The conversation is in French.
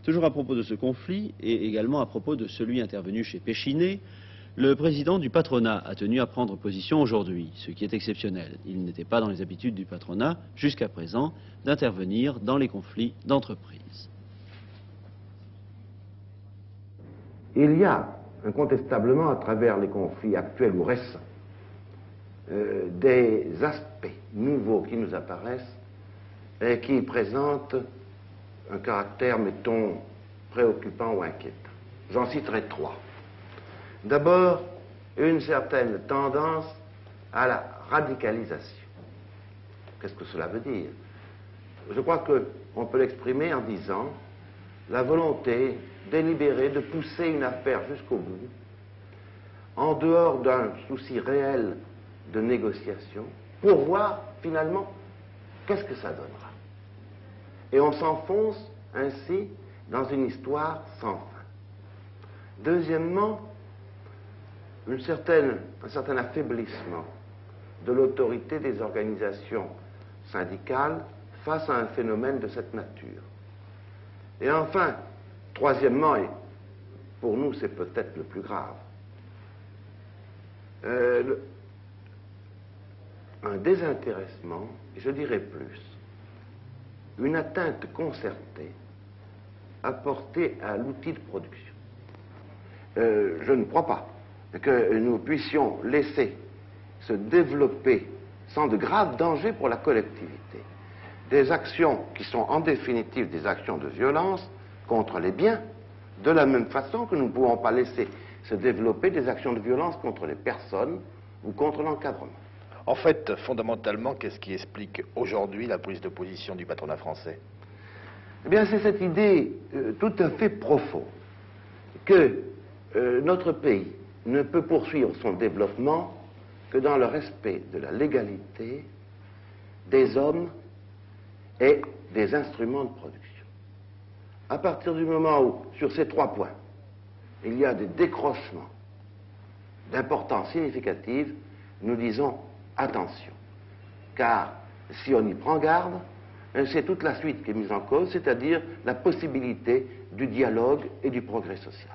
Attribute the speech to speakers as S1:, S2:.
S1: Toujours à propos de ce conflit, et également à propos de celui intervenu chez Péchinet, le président du patronat a tenu à prendre position aujourd'hui, ce qui est exceptionnel. Il n'était pas dans les habitudes du patronat, jusqu'à présent, d'intervenir dans les conflits d'entreprise.
S2: Il y a incontestablement, à travers les conflits actuels ou récents, des aspects nouveaux qui nous apparaissent et qui présentent un caractère, mettons, préoccupant ou inquiétant. J'en citerai trois. D'abord, une certaine tendance à la radicalisation. Qu'est-ce que cela veut dire? Je crois qu'on peut l'exprimer en disant la volonté délibérée de pousser une affaire jusqu'au bout, en dehors d'un souci réel de négociation, pour voir finalement qu'est-ce que ça donnera. Et on s'enfonce ainsi dans une histoire sans fin. Deuxièmement, un certain affaiblissement de l'autorité des organisations syndicales face à un phénomène de cette nature. Et enfin, troisièmement, et pour nous c'est peut-être le plus grave, un désintéressement, et je dirais plus, une atteinte concertée apportée à l'outil de production. Je ne crois pas que nous puissions laisser se développer sans de graves dangers pour la collectivité des actions qui sont en définitive des actions de violence contre les biens, de la même façon que nous ne pouvons pas laisser se développer des actions de violence contre les personnes ou contre l'encadrement.
S3: En fait, fondamentalement, qu'est-ce qui explique aujourd'hui la prise de position du patronat français?
S2: Eh bien, c'est cette idée tout à fait profonde que notre pays ne peut poursuivre son développement que dans le respect de la légalité des hommes et des instruments de production. À partir du moment où, sur ces trois points, il y a des décrochements d'importance significative, nous disons attention. Car si on y prend garde, c'est toute la suite qui est mise en cause, c'est-à-dire la possibilité du dialogue et du progrès social.